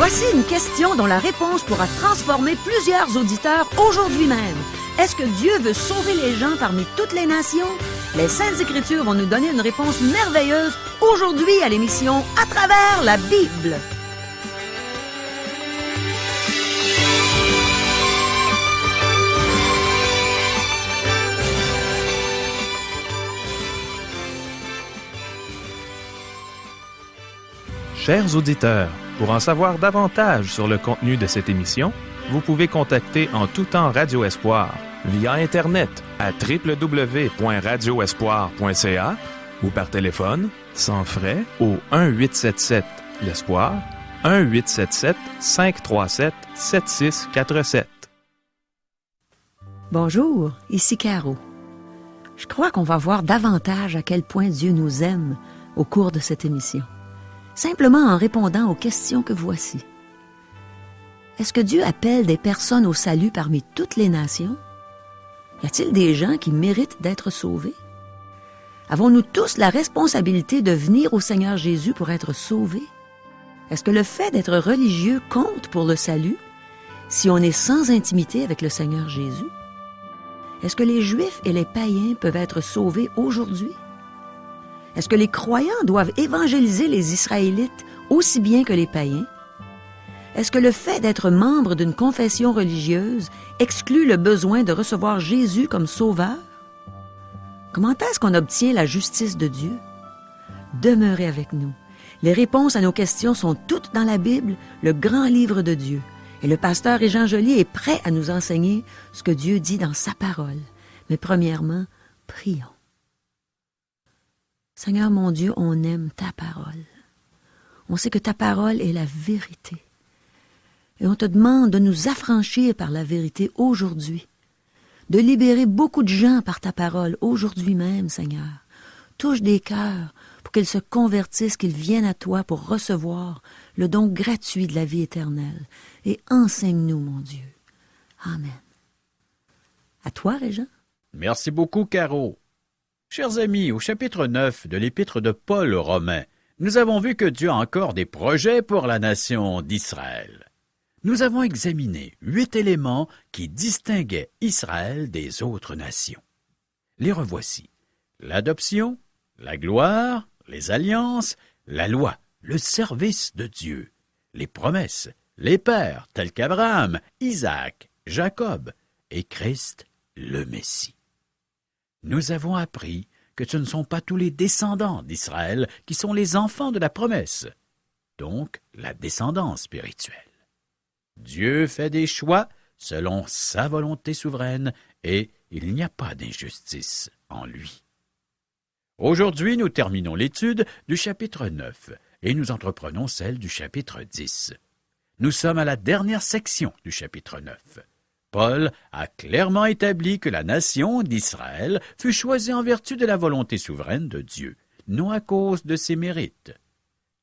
Voici une question dont la réponse pourra transformer plusieurs auditeurs aujourd'hui même. Est-ce que Dieu veut sauver les gens parmi toutes les nations? Les Saintes Écritures vont nous donner une réponse merveilleuse aujourd'hui à l'émission À travers la Bible. Chers auditeurs, pour en savoir davantage sur le contenu de cette émission, vous pouvez contacter en tout temps Radio Espoir via Internet à www.radioespoir.ca ou par téléphone, sans frais, au 1-877-l'Espoir, 1-877-537-7647. Bonjour, ici Caro. Je crois qu'on va voir davantage à quel point Dieu nous aime au cours de cette émission. Simplement en répondant aux questions que voici. Est-ce que Dieu appelle des personnes au salut parmi toutes les nations? Y a-t-il des gens qui méritent d'être sauvés? Avons-nous tous la responsabilité de venir au Seigneur Jésus pour être sauvés? Est-ce que le fait d'être religieux compte pour le salut si on est sans intimité avec le Seigneur Jésus? Est-ce que les Juifs et les païens peuvent être sauvés aujourd'hui? Est-ce que les croyants doivent évangéliser les Israélites aussi bien que les païens? Est-ce que le fait d'être membre d'une confession religieuse exclut le besoin de recevoir Jésus comme sauveur? Comment est-ce qu'on obtient la justice de Dieu? Demeurez avec nous. Les réponses à nos questions sont toutes dans la Bible, le grand livre de Dieu. Et le pasteur Régent Joly est prêt à nous enseigner ce que Dieu dit dans sa parole. Mais premièrement, prions. Seigneur mon Dieu, on aime ta parole. On sait que ta parole est la vérité. Et on te demande de nous affranchir par la vérité aujourd'hui, de libérer beaucoup de gens par ta parole aujourd'hui même, Seigneur. Touche des cœurs pour qu'ils se convertissent, qu'ils viennent à toi pour recevoir le don gratuit de la vie éternelle. Et enseigne-nous, mon Dieu. Amen. À toi, Régent. Merci beaucoup, Caro. Chers amis, au chapitre 9 de l'Épître de Paul aux Romains, nous avons vu que Dieu a encore des projets pour la nation d'Israël. Nous avons examiné 8 éléments qui distinguaient Israël des autres nations. Les revoici. L'adoption, la gloire, les alliances, la loi, le service de Dieu, les promesses, les pères tels qu'Abraham, Isaac, Jacob et Christ, le Messie. Nous avons appris que ce ne sont pas tous les descendants d'Israël qui sont les enfants de la promesse, donc la descendance spirituelle. Dieu fait des choix selon sa volonté souveraine et il n'y a pas d'injustice en lui. Aujourd'hui, nous terminons l'étude du chapitre 9 et nous entreprenons celle du chapitre 10. Nous sommes à la dernière section du chapitre 9. Paul a clairement établi que la nation d'Israël fut choisie en vertu de la volonté souveraine de Dieu, non à cause de ses mérites.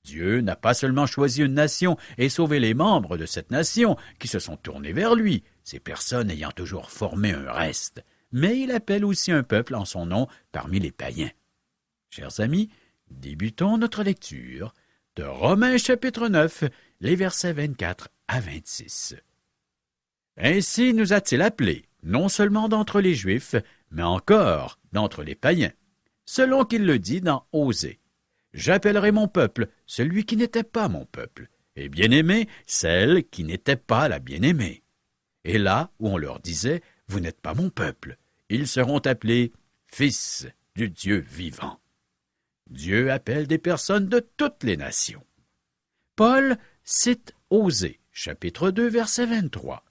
Dieu n'a pas seulement choisi une nation et sauvé les membres de cette nation qui se sont tournés vers lui, ces personnes ayant toujours formé un reste, mais il appelle aussi un peuple en son nom parmi les païens. Chers amis, débutons notre lecture de Romains chapitre 9, les versets 24 à 26. Ainsi nous a-t-il appelés, non seulement d'entre les Juifs, mais encore d'entre les païens, selon qu'il le dit dans Osée. J'appellerai mon peuple celui qui n'était pas mon peuple, et bien-aimé celle qui n'était pas la bien-aimée. Et là où on leur disait, vous n'êtes pas mon peuple, ils seront appelés fils du Dieu vivant. Dieu appelle des personnes de toutes les nations. Paul cite Osée, chapitre 2, verset 23.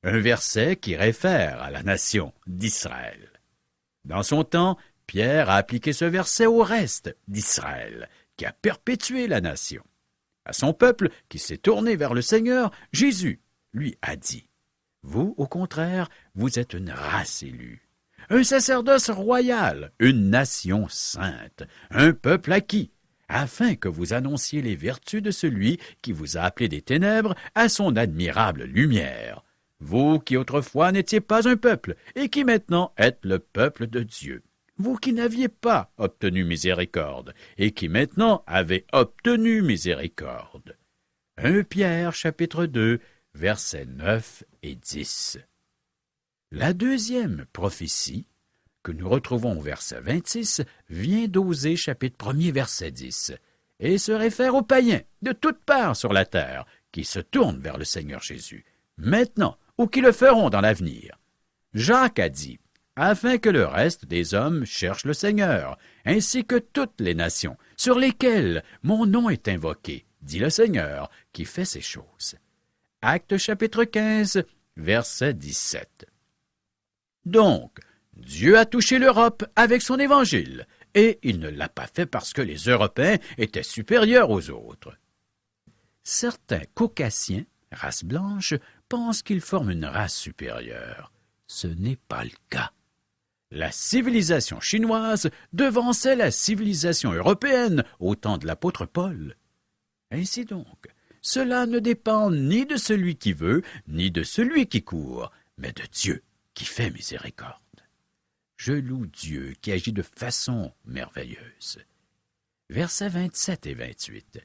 Un verset qui réfère à la nation d'Israël. Dans son temps, Pierre a appliqué ce verset au reste d'Israël, qui a perpétué la nation. À son peuple qui s'est tourné vers le Seigneur, Jésus lui a dit, « Vous, au contraire, vous êtes une race élue, un sacerdoce royal, une nation sainte, un peuple acquis, afin que vous annonciez les vertus de celui qui vous a appelé des ténèbres à son admirable lumière. » Vous qui autrefois n'étiez pas un peuple, et qui maintenant êtes le peuple de Dieu. Vous qui n'aviez pas obtenu miséricorde, et qui maintenant avez obtenu miséricorde. 1 Pierre chapitre 2, versets 9 et 10. La deuxième prophétie, que nous retrouvons au verset 26, vient d'Osée chapitre 1er, verset 10, et se réfère aux païens de toutes parts sur la terre qui se tournent vers le Seigneur Jésus, maintenant ou qui le feront dans l'avenir. Jacques a dit, afin que le reste des hommes cherche le Seigneur, ainsi que toutes les nations sur lesquelles mon nom est invoqué, dit le Seigneur, qui fait ces choses. Actes chapitre 15, verset 17. Donc, Dieu a touché l'Europe avec son évangile, et il ne l'a pas fait parce que les Européens étaient supérieurs aux autres. Certains caucasiens, race blanche, pensent qu'ils forment une race supérieure. Ce n'est pas le cas. La civilisation chinoise devançait la civilisation européenne au temps de l'apôtre Paul. Ainsi donc, cela ne dépend ni de celui qui veut, ni de celui qui court, mais de Dieu qui fait miséricorde. Je loue Dieu qui agit de façon merveilleuse. Versets 27 et 28.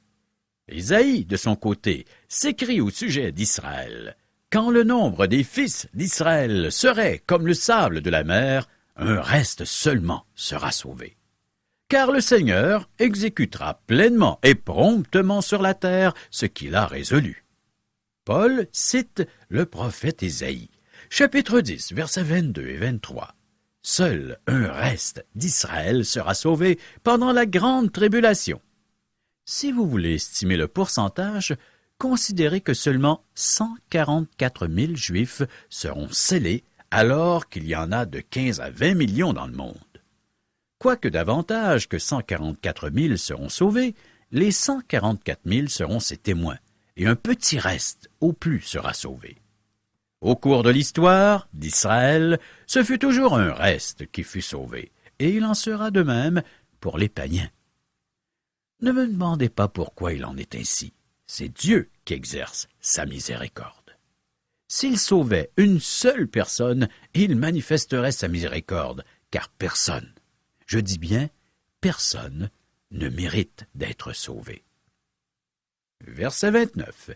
Ésaïe, de son côté, s'écrie au sujet d'Israël. Quand le nombre des fils d'Israël serait comme le sable de la mer, un reste seulement sera sauvé. Car le Seigneur exécutera pleinement et promptement sur la terre ce qu'il a résolu. Paul cite le prophète Ésaïe, chapitre 10, versets 22 et 23. Seul un reste d'Israël sera sauvé pendant la grande tribulation. Si vous voulez estimer le pourcentage, considérez que seulement 144 000 Juifs seront scellés alors qu'il y en a de 15 à 20 millions dans le monde. Quoique davantage que 144 000 seront sauvés, les 144 000 seront ses témoins, et un petit reste au plus sera sauvé. Au cours de l'histoire d'Israël, ce fut toujours un reste qui fut sauvé, et il en sera de même pour les païens. Ne me demandez pas pourquoi il en est ainsi. C'est Dieu qui exerce sa miséricorde. S'il sauvait une seule personne, il manifesterait sa miséricorde, car personne, je dis bien personne, ne mérite d'être sauvé. Verset 29.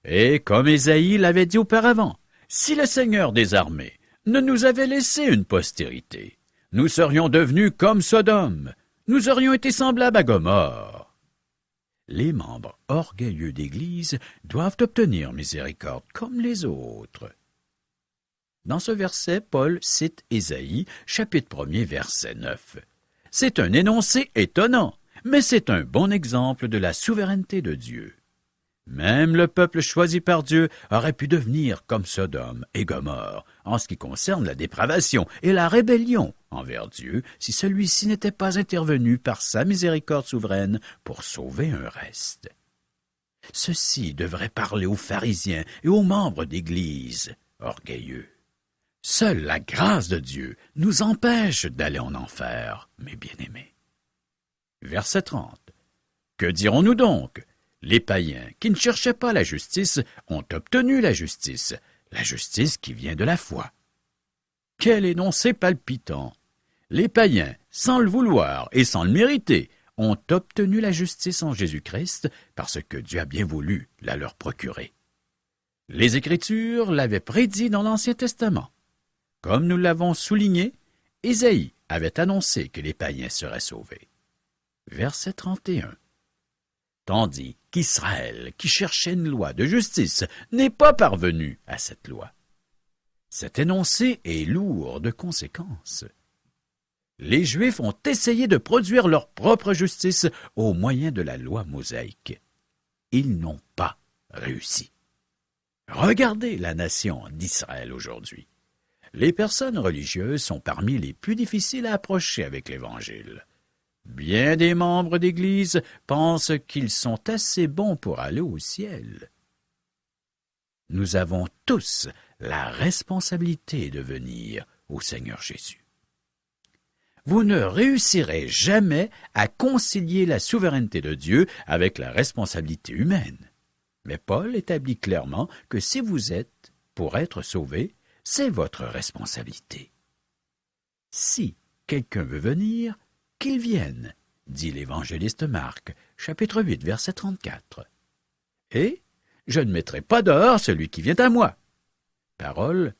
Et comme Ésaïe l'avait dit auparavant, si le Seigneur des armées ne nous avait laissé une postérité, nous serions devenus comme Sodome, nous aurions été semblables à Gomorrhe. Les membres orgueilleux d'Église doivent obtenir miséricorde comme les autres. Dans ce verset, Paul cite Ésaïe, chapitre 1er, verset 9. C'est un énoncé étonnant, mais c'est un bon exemple de la souveraineté de Dieu. Même le peuple choisi par Dieu aurait pu devenir comme Sodome et Gomorrhe en ce qui concerne la dépravation et la rébellion envers Dieu si celui-ci n'était pas intervenu par sa miséricorde souveraine pour sauver un reste. Ceci devrait parler aux pharisiens et aux membres d'Église orgueilleux. Seule la grâce de Dieu nous empêche d'aller en enfer, mes bien-aimés. Verset 30. Que dirons-nous donc? Les païens qui ne cherchaient pas la justice ont obtenu la justice qui vient de la foi. Quel énoncé palpitant! Les païens, sans le vouloir et sans le mériter, ont obtenu la justice en Jésus-Christ parce que Dieu a bien voulu la leur procurer. Les Écritures l'avaient prédit dans l'Ancien Testament. Comme nous l'avons souligné, Ésaïe avait annoncé que les païens seraient sauvés. Verset 31. Tandis qu'Israël, qui cherchait une loi de justice, n'est pas parvenu à cette loi. Cet énoncé est lourd de conséquences. Les Juifs ont essayé de produire leur propre justice au moyen de la loi mosaïque. Ils n'ont pas réussi. Regardez la nation d'Israël aujourd'hui. Les personnes religieuses sont parmi les plus difficiles à approcher avec l'Évangile. Bien des membres d'Église pensent qu'ils sont assez bons pour aller au ciel. Nous avons tous la responsabilité de venir au Seigneur Jésus. Vous ne réussirez jamais à concilier la souveraineté de Dieu avec la responsabilité humaine. Mais Paul établit clairement que si vous êtes pour être sauvé, c'est votre responsabilité. Si quelqu'un veut venir, qu'il vienne, dit l'évangéliste Marc, chapitre 8, verset 34. Et Je ne mettrai pas dehors celui qui vient à moi. » Parole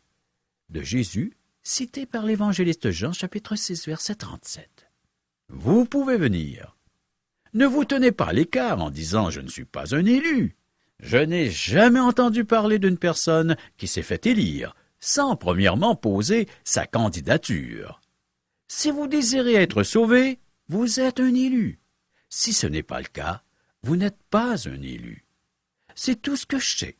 de Jésus, citée par l'évangéliste Jean, chapitre 6, verset 37. Vous pouvez venir. Ne vous tenez pas à l'écart en disant « Je ne suis pas un élu ». Je n'ai jamais entendu parler d'une personne qui s'est fait élire sans premièrement poser sa candidature. Si vous désirez être sauvé, vous êtes un élu. Si ce n'est pas le cas, vous n'êtes pas un élu. C'est tout ce que je sais.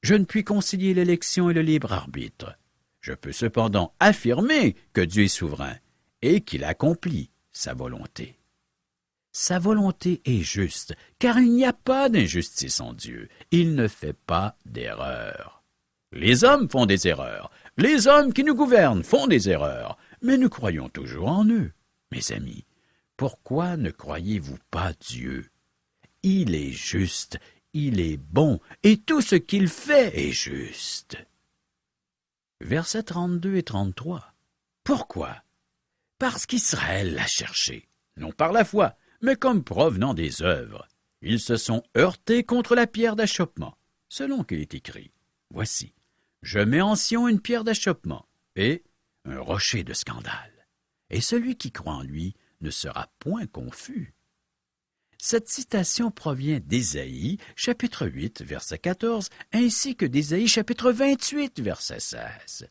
Je ne puis concilier l'élection et le libre arbitre. Je peux cependant affirmer que Dieu est souverain et qu'il accomplit sa volonté. Sa volonté est juste, car il n'y a pas d'injustice en Dieu. Il ne fait pas d'erreur. Les hommes font des erreurs. Les hommes qui nous gouvernent font des erreurs. Mais nous croyons toujours en eux. Mes amis, pourquoi ne croyez-vous pas Dieu? Il est juste, il est bon, et tout ce qu'il fait est juste. Versets 32 et 33. Pourquoi? Parce qu'Israël l'a cherché, non par la foi, mais comme provenant des œuvres. Ils se sont heurtés contre la pierre d'achoppement, selon qu'il est écrit. Voici, je mets en Sion une pierre d'achoppement et un rocher de scandale. Et celui qui croit en lui ne sera point confus. Cette citation provient d'Ésaïe, chapitre 8, verset 14, ainsi que d'Ésaïe, chapitre 28, verset 16.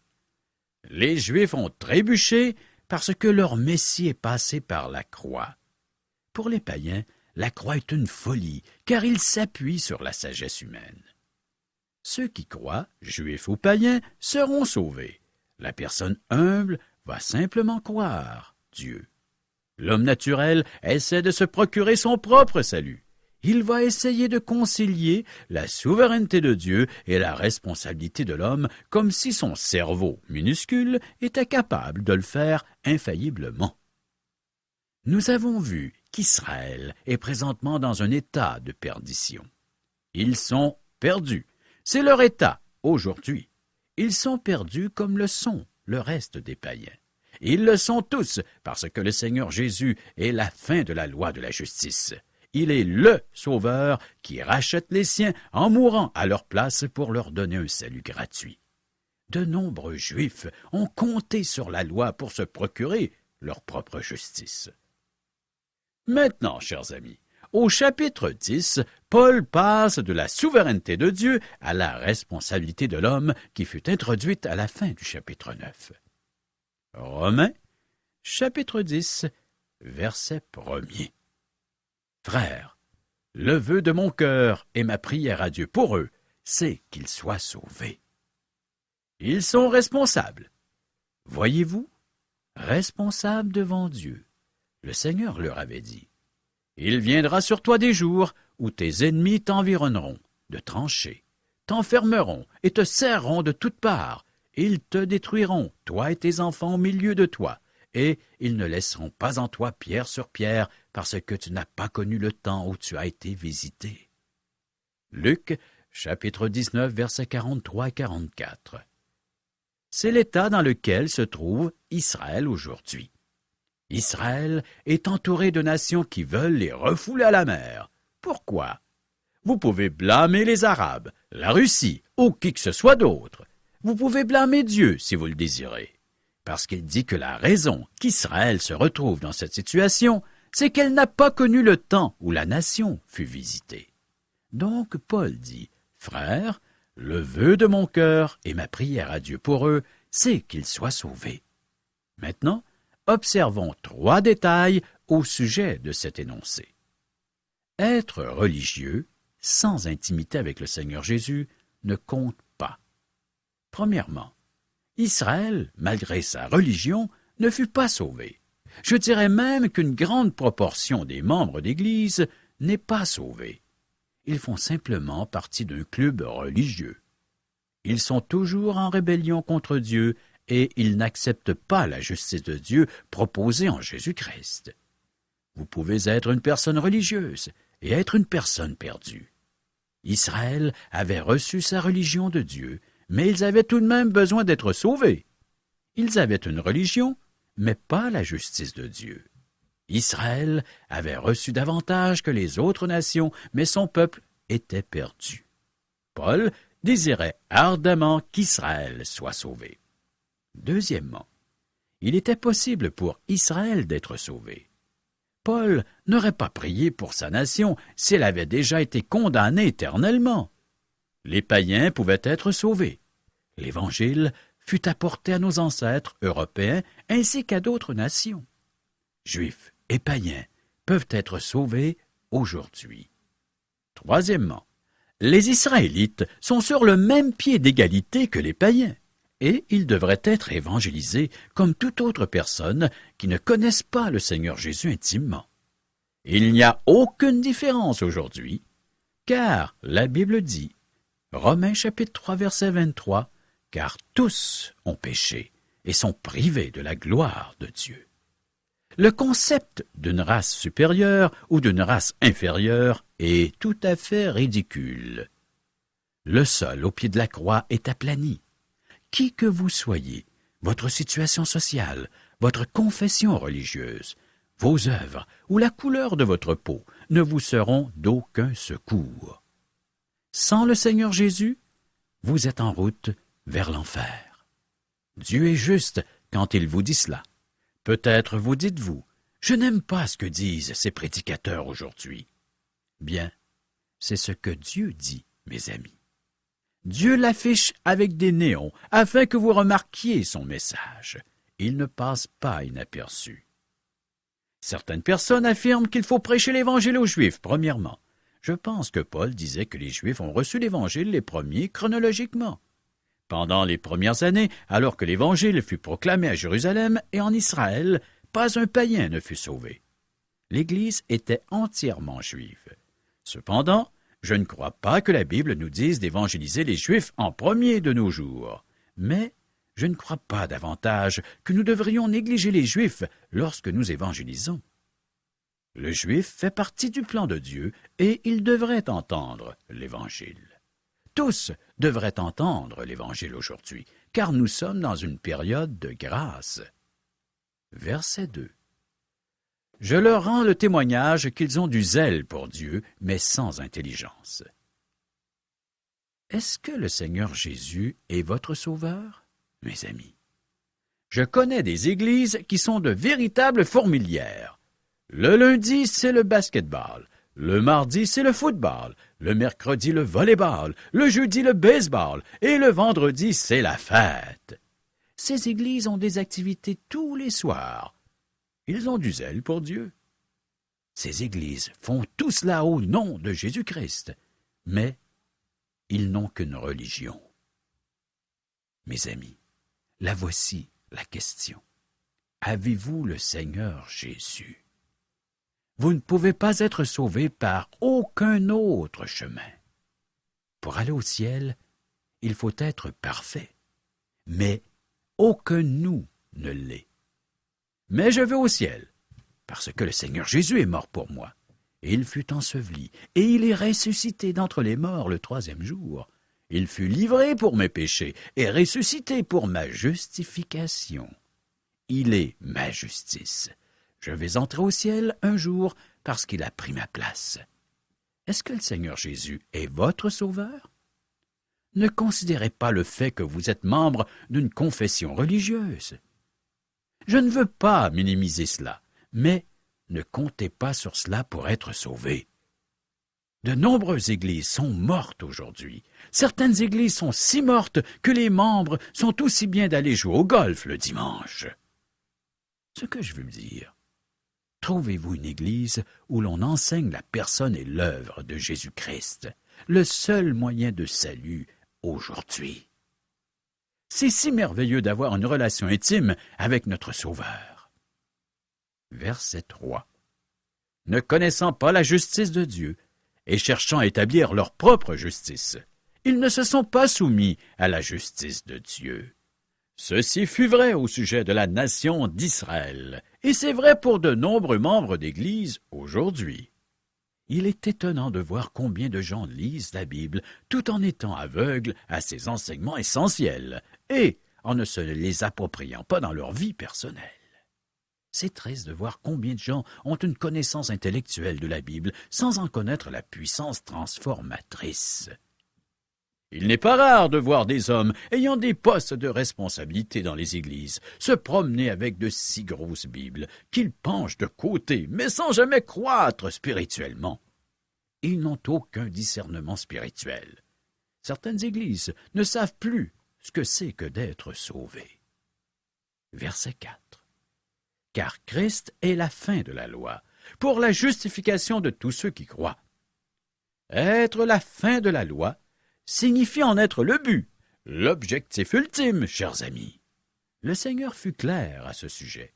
Les Juifs ont trébuché parce que leur Messie est passé par la croix. Pour les païens, la croix est une folie, car il s'appuie sur la sagesse humaine. Ceux qui croient, juifs ou païens, seront sauvés. La personne humble va simplement croire Dieu. L'homme naturel essaie de se procurer son propre salut. Il va essayer de concilier la souveraineté de Dieu et la responsabilité de l'homme comme si son cerveau minuscule était capable de le faire infailliblement. Nous avons vu qu'Israël est présentement dans un état de perdition. Ils sont perdus. C'est leur état aujourd'hui. Ils sont perdus comme le sont le reste des païens. Ils le sont tous parce que le Seigneur Jésus est la fin de la loi de la justice. Il est le Sauveur qui rachète les siens en mourant à leur place pour leur donner un salut gratuit. De nombreux Juifs ont compté sur la loi pour se procurer leur propre justice. Maintenant, chers amis, au chapitre 10, Paul passe de la souveraineté de Dieu à la responsabilité de l'homme qui fut introduite à la fin du chapitre 9. Romains, chapitre 10, verset 1er. Frères, le vœu de mon cœur et ma prière à Dieu pour eux, c'est qu'ils soient sauvés. Ils sont responsables. Voyez-vous, responsables devant Dieu. Le Seigneur leur avait dit, « Il viendra sur toi des jours où tes ennemis t'environneront de tranchées, t'enfermeront et te serreront de toutes parts. Ils te détruiront, toi et tes enfants au milieu de toi, et ils ne laisseront pas en toi pierre sur pierre, parce que tu n'as pas connu le temps où tu as été visité. » Luc, chapitre 19, versets 43 et 44. C'est l'état dans lequel se trouve Israël aujourd'hui. Israël est entouré de nations qui veulent les refouler à la mer. Pourquoi? Vous pouvez blâmer les Arabes, la Russie ou qui que ce soit d'autre. Vous pouvez blâmer Dieu si vous le désirez, parce qu'il dit que la raison qu'Israël se retrouve dans cette situation, c'est qu'elle n'a pas connu le temps où la nation fut visitée. Donc Paul dit, « Frères, le vœu de mon cœur et ma prière à Dieu pour eux, c'est qu'ils soient sauvés. » Maintenant, observons 3 détails au sujet de cet énoncé. Être religieux, sans intimité avec le Seigneur Jésus, ne compte pas. Premièrement, Israël, malgré sa religion, ne fut pas sauvé. Je dirais même qu'une grande proportion des membres d'Église n'est pas sauvée. Ils font simplement partie d'un club religieux. Ils sont toujours en rébellion contre Dieu et ils n'acceptent pas la justice de Dieu proposée en Jésus-Christ. Vous pouvez être une personne religieuse et être une personne perdue. Israël avait reçu sa religion de Dieu, mais ils avaient tout de même besoin d'être sauvés. Ils avaient une religion, mais pas la justice de Dieu. Israël avait reçu davantage que les autres nations, mais son peuple était perdu. Paul désirait ardemment qu'Israël soit sauvé. Deuxièmement, il était possible pour Israël d'être sauvé. Paul n'aurait pas prié pour sa nation si elle avait déjà été condamnée éternellement. Les païens pouvaient être sauvés. L'Évangile fut apporté à nos ancêtres européens ainsi qu'à d'autres nations. Juifs et païens peuvent être sauvés aujourd'hui. Troisièmement, les Israélites sont sur le même pied d'égalité que les païens, et ils devraient être évangélisés comme toute autre personne qui ne connaissent pas le Seigneur Jésus intimement. Il n'y a aucune différence aujourd'hui, car la Bible dit, Romains chapitre 3 verset 23, « Car tous ont péché et sont privés de la gloire de Dieu. » Le concept d'une race supérieure ou d'une race inférieure est tout à fait ridicule. Le sol au pied de la croix est aplani. Qui que vous soyez, votre situation sociale, votre confession religieuse, vos œuvres ou la couleur de votre peau ne vous seront d'aucun secours. Sans le Seigneur Jésus, vous êtes en route vers l'enfer. Dieu est juste quand il vous dit cela. Peut-être vous dites-vous, je n'aime pas ce que disent ces prédicateurs aujourd'hui. Bien, c'est ce que Dieu dit, mes amis. Dieu l'affiche avec des néons afin que vous remarquiez son message. Il ne passe pas inaperçu. Certaines personnes affirment qu'il faut prêcher l'Évangile aux Juifs, premièrement. Je pense que Paul disait que les Juifs ont reçu l'Évangile les premiers chronologiquement. Pendant les premières années, alors que l'Évangile fut proclamé à Jérusalem et en Israël, pas un païen ne fut sauvé. L'Église était entièrement juive. Cependant, je ne crois pas que la Bible nous dise d'évangéliser les Juifs en premier de nos jours. Mais je ne crois pas davantage que nous devrions négliger les Juifs lorsque nous évangélisons. Le Juif fait partie du plan de Dieu et il devrait entendre l'Évangile. Tous devraient entendre l'Évangile aujourd'hui, car nous sommes dans une période de grâce. Verset 2. Je leur rends le témoignage qu'ils ont du zèle pour Dieu, mais sans intelligence. Est-ce que le Seigneur Jésus est votre sauveur, mes amis? Je connais des églises qui sont de véritables fourmilières. Le lundi, c'est le basketball. Le mardi, c'est le football. Le mercredi, le volleyball. Le jeudi, le baseball. Et le vendredi, c'est la fête. Ces églises ont des activités tous les soirs. Ils ont du zèle pour Dieu. Ces églises font tout cela au nom de Jésus-Christ. Mais ils n'ont qu'une religion. Mes amis, la voici la question. Avez-vous le Seigneur Jésus? Vous ne pouvez pas être sauvé par aucun autre chemin. Pour aller au ciel, il faut être parfait. Mais aucun de nous ne l'est. Mais je vais au ciel, parce que le Seigneur Jésus est mort pour moi. Il fut enseveli, et il est ressuscité d'entre les morts le 3e jour. Il fut livré pour mes péchés, et ressuscité pour ma justification. Il est ma justice. Je vais entrer au ciel un jour parce qu'il a pris ma place. Est-ce que le Seigneur Jésus est votre sauveur? Ne considérez pas le fait que vous êtes membre d'une confession religieuse. Je ne veux pas minimiser cela, mais ne comptez pas sur cela pour être sauvé. De nombreuses églises sont mortes aujourd'hui. Certaines églises sont si mortes que les membres sont aussi bien d'aller jouer au golf le dimanche. Ce que je veux dire, trouvez-vous une église où l'on enseigne la personne et l'œuvre de Jésus-Christ, le seul moyen de salut aujourd'hui. C'est si merveilleux d'avoir une relation intime avec notre Sauveur. Verset 3. Ne connaissant pas la justice de Dieu et cherchant à établir leur propre justice, ils ne se sont pas soumis à la justice de Dieu. Ceci fut vrai au sujet de la nation d'Israël, et c'est vrai pour de nombreux membres d'Église aujourd'hui. Il est étonnant de voir combien de gens lisent la Bible tout en étant aveugles à ses enseignements essentiels et en ne se les appropriant pas dans leur vie personnelle. C'est triste de voir combien de gens ont une connaissance intellectuelle de la Bible sans en connaître la puissance transformatrice. Il n'est pas rare de voir des hommes ayant des postes de responsabilité dans les églises se promener avec de si grosses Bibles qu'ils penchent de côté, mais sans jamais croître spirituellement. Ils n'ont aucun discernement spirituel. Certaines églises ne savent plus ce que c'est que d'être sauvés. Verset 4. Car Christ est la fin de la loi, pour la justification de tous ceux qui croient. Être la fin de la loi signifie en être le but, l'objectif ultime, chers amis. Le Seigneur fut clair à ce sujet.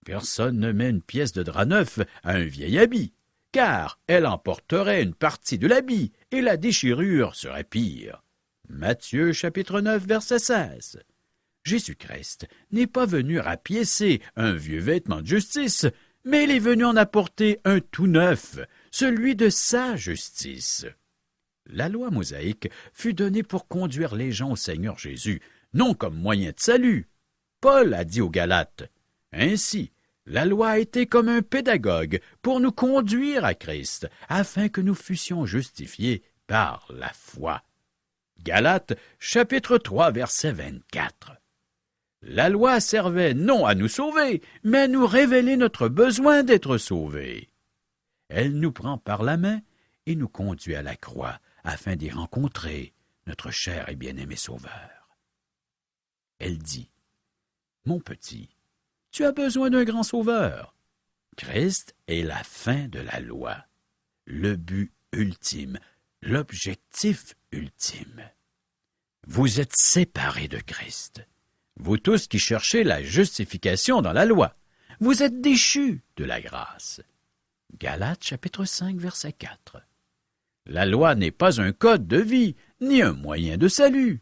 Personne ne met une pièce de drap neuf à un vieil habit, car elle emporterait une partie de l'habit et la déchirure serait pire. Matthieu chapitre 9, verset 16. Jésus-Christ n'est pas venu rapiécer un vieux vêtement de justice, mais il est venu en apporter un tout neuf, celui de sa justice. La loi mosaïque fut donnée pour conduire les gens au Seigneur Jésus, non comme moyen de salut. Paul a dit aux Galates, « Ainsi, la loi a été comme un pédagogue pour nous conduire à Christ, afin que nous fussions justifiés par la foi. » Galates, chapitre 3, verset 24. La loi servait non à nous sauver, mais à nous révéler notre besoin d'être sauvés. Elle nous prend par la main et nous conduit à la croix, afin d'y rencontrer notre cher et bien-aimé Sauveur. Elle dit, « Mon petit, tu as besoin d'un grand Sauveur. » Christ est la fin de la loi, le but ultime, l'objectif ultime. Vous êtes séparés de Christ. Vous tous qui cherchez la justification dans la loi, vous êtes déchus de la grâce. Galates chapitre 5, verset 4. La loi n'est pas un code de vie, ni un moyen de salut.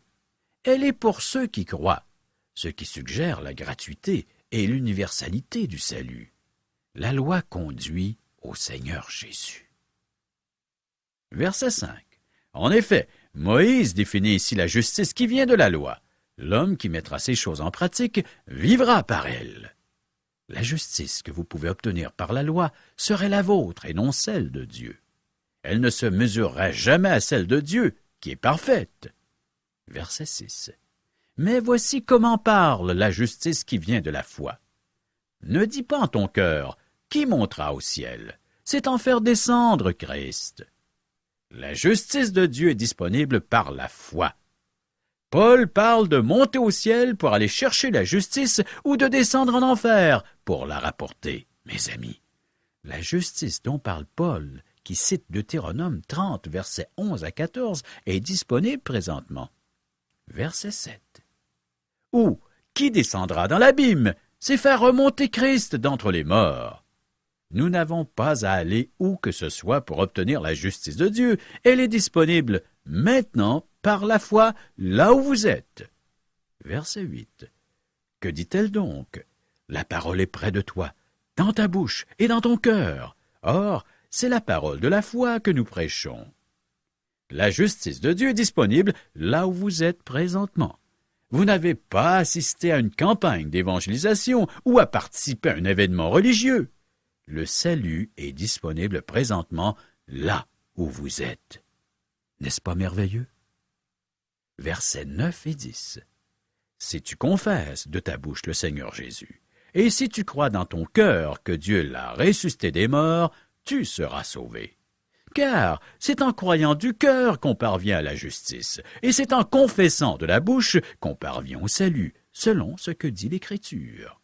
Elle est pour ceux qui croient, ce qui suggère la gratuité et l'universalité du salut. La loi conduit au Seigneur Jésus. Verset 5. En effet, Moïse définit ici la justice qui vient de la loi. L'homme qui mettra ces choses en pratique vivra par elle. La justice que vous pouvez obtenir par la loi serait la vôtre et non celle de Dieu. Elle ne se mesurera jamais à celle de Dieu, qui est parfaite. Verset 6. Mais voici comment parle la justice qui vient de la foi. Ne dis pas en ton cœur, qui montera au ciel? C'est en faire descendre Christ. La justice de Dieu est disponible par la foi. Paul parle de monter au ciel pour aller chercher la justice ou de descendre en enfer pour la rapporter, mes amis. La justice dont parle Paul, qui cite Deutéronome 30, versets 11 à 14, est disponible présentement. Verset 7. Ou, qui descendra dans l'abîme? C'est faire remonter Christ d'entre les morts. Nous n'avons pas à aller où que ce soit pour obtenir la justice de Dieu. Elle est disponible maintenant par la foi là où vous êtes. Verset 8. Que dit-elle donc? La parole est près de toi, dans ta bouche et dans ton cœur. Or, c'est la parole de la foi que nous prêchons. La justice de Dieu est disponible là où vous êtes présentement. Vous n'avez pas assisté à une campagne d'évangélisation ou à participer à un événement religieux. Le salut est disponible présentement là où vous êtes. N'est-ce pas merveilleux? Versets 9 et 10. Si tu confesses de ta bouche le Seigneur Jésus, et si tu crois dans ton cœur que Dieu l'a ressuscité des morts, tu seras sauvé. Car c'est en croyant du cœur qu'on parvient à la justice, et c'est en confessant de la bouche qu'on parvient au salut, selon ce que dit l'Écriture.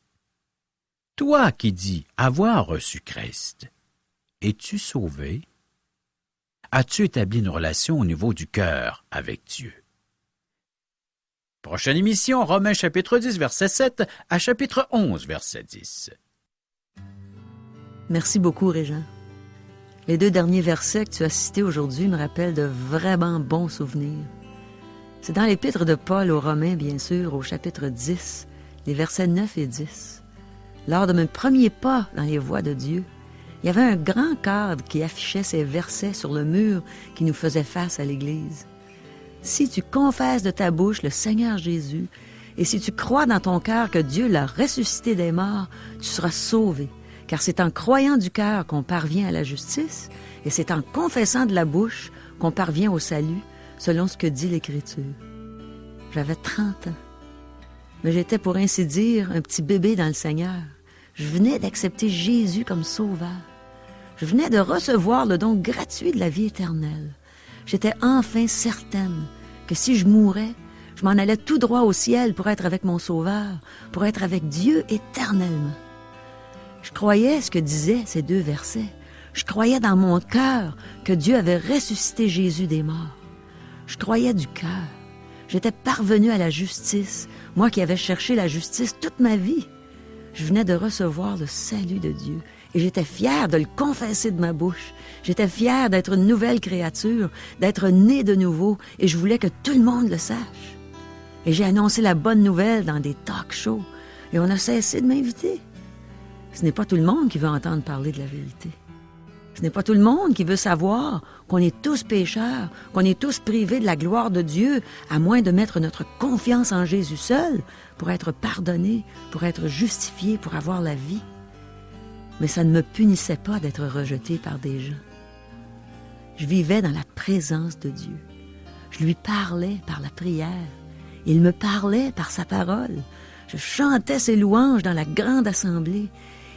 Toi qui dis avoir reçu Christ, es-tu sauvé? As-tu établi une relation au niveau du cœur avec Dieu? Prochaine émission, Romains chapitre 10, verset 7 à chapitre 11, verset 10. Merci beaucoup, Régent. Les 2 derniers versets que tu as cités aujourd'hui me rappellent de vraiment bons souvenirs. C'est dans l'épître de Paul aux Romains, bien sûr, au chapitre 10, les versets 9 et 10. Lors de mes premiers pas dans les voies de Dieu, il y avait un grand cadre qui affichait ces versets sur le mur qui nous faisait face à l'Église. Si tu confesses de ta bouche le Seigneur Jésus, et si tu crois dans ton cœur que Dieu l'a ressuscité des morts, tu seras sauvé. Car c'est en croyant du cœur qu'on parvient à la justice, et c'est en confessant de la bouche qu'on parvient au salut, selon ce que dit l'Écriture. J'avais 30 ans. Mais j'étais, pour ainsi dire, un petit bébé dans le Seigneur. Je venais d'accepter Jésus comme sauveur. Je venais de recevoir le don gratuit de la vie éternelle. J'étais enfin certaine que si je mourais, je m'en allais tout droit au ciel pour être avec mon Sauveur, pour être avec Dieu éternellement. Je croyais ce que disaient ces 2 versets. Je croyais dans mon cœur que Dieu avait ressuscité Jésus des morts. Je croyais du cœur. J'étais parvenue à la justice, moi qui avais cherché la justice toute ma vie. Je venais de recevoir le salut de Dieu et j'étais fière de le confesser de ma bouche. J'étais fière d'être une nouvelle créature, d'être née de nouveau, et je voulais que tout le monde le sache. Et j'ai annoncé la bonne nouvelle dans des talk-shows et on a cessé de m'inviter. Ce n'est pas tout le monde qui veut entendre parler de la vérité. Ce n'est pas tout le monde qui veut savoir qu'on est tous pécheurs, qu'on est tous privés de la gloire de Dieu, à moins de mettre notre confiance en Jésus seul pour être pardonné, pour être justifié, pour avoir la vie. Mais ça ne me punissait pas d'être rejeté par des gens. Je vivais dans la présence de Dieu. Je lui parlais par la prière. Il me parlait par sa parole. Je chantais ses louanges dans la grande assemblée.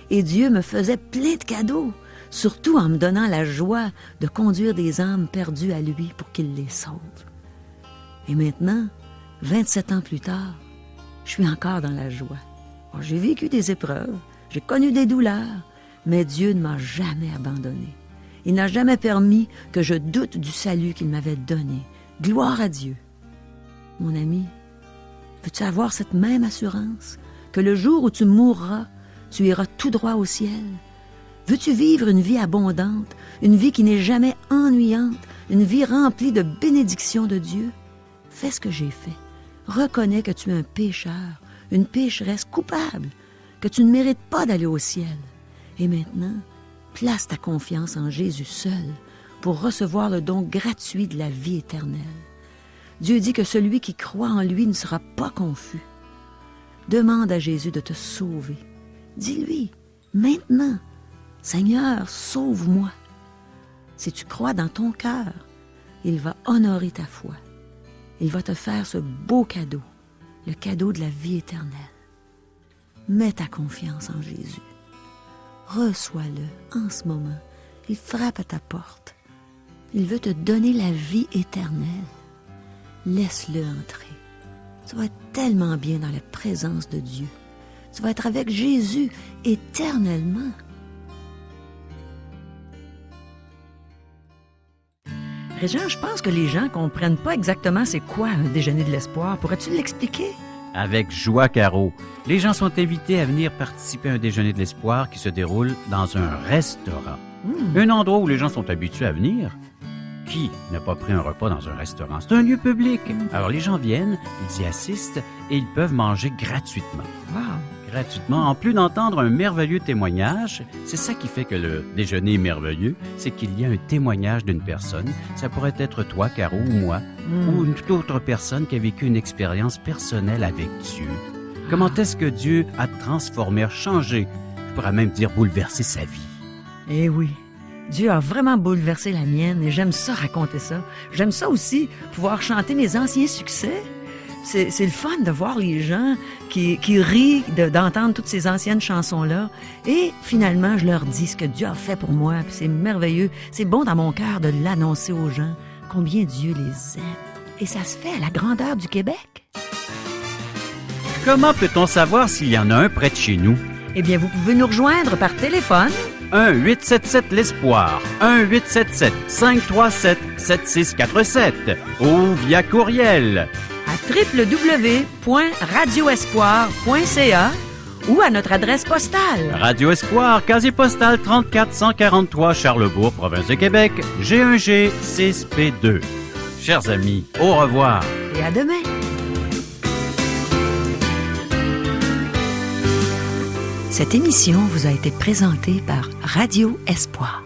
Et Dieu me faisait plein de cadeaux, surtout en me donnant la joie de conduire des âmes perdues à lui pour qu'il les sauve. Et maintenant, 27 ans plus tard, je suis encore dans la joie. Alors, j'ai vécu des épreuves, j'ai connu des douleurs, mais Dieu ne m'a jamais abandonné. Il n'a jamais permis que je doute du salut qu'il m'avait donné. Gloire à Dieu. Mon ami, veux-tu avoir cette même assurance que le jour où tu mourras, tu iras tout droit au ciel? Veux-tu vivre une vie abondante, une vie qui n'est jamais ennuyante, une vie remplie de bénédictions de Dieu? Fais ce que j'ai fait. Reconnais que tu es un pécheur, une pécheresse coupable, que tu ne mérites pas d'aller au ciel. Et maintenant, place ta confiance en Jésus seul pour recevoir le don gratuit de la vie éternelle. Dieu dit que celui qui croit en lui ne sera pas confus. Demande à Jésus de te sauver. Dis-lui, maintenant, Seigneur, sauve-moi. Si tu crois dans ton cœur, il va honorer ta foi. Il va te faire ce beau cadeau, le cadeau de la vie éternelle. Mets ta confiance en Jésus. Reçois-le en ce moment. Il frappe à ta porte. Il veut te donner la vie éternelle. Laisse-le entrer. Tu vas être tellement bien dans la présence de Dieu. Tu vas être avec Jésus éternellement. Régent, je pense que les gens ne comprennent pas exactement c'est quoi un déjeuner de l'espoir. Pourrais-tu l'expliquer? Avec joie, Caro. Les gens sont invités à venir participer à un déjeuner de l'espoir qui se déroule dans un restaurant. Un endroit où les gens sont habitués à venir. Qui n'a pas pris un repas dans un restaurant? C'est un lieu public. Alors les gens viennent, ils y assistent et ils peuvent manger gratuitement. Wow! Gratuitement, en plus d'entendre un merveilleux témoignage. C'est ça qui fait que le déjeuner est merveilleux, c'est qu'il y a un témoignage d'une personne. Ça pourrait être toi, Caro, ou moi, ou une toute autre personne qui a vécu une expérience personnelle avec Dieu. Comment est-ce que Dieu a transformé, changé, je pourrais même dire bouleversé sa vie? Eh oui, Dieu a vraiment bouleversé la mienne et j'aime ça raconter ça. J'aime ça aussi, pouvoir chanter mes anciens succès. C'est le fun de voir les gens qui rient d'entendre toutes ces anciennes chansons-là. Et finalement, je leur dis ce que Dieu a fait pour moi. Puis c'est merveilleux. C'est bon dans mon cœur de l'annoncer aux gens, combien Dieu les aime. Et ça se fait à la grandeur du Québec. Comment peut-on savoir s'il y en a un près de chez nous? Eh bien, vous pouvez nous rejoindre par téléphone. 1-877-L'Espoir, 1-877-537-7647 ou via courriel À www.radioespoir.ca ou à notre adresse postale. Radio Espoir, casier postal 34 Charlebourg, province de Québec, G1G 6P2. Chers amis, au revoir. Et à demain. Cette émission vous a été présentée par Radio Espoir.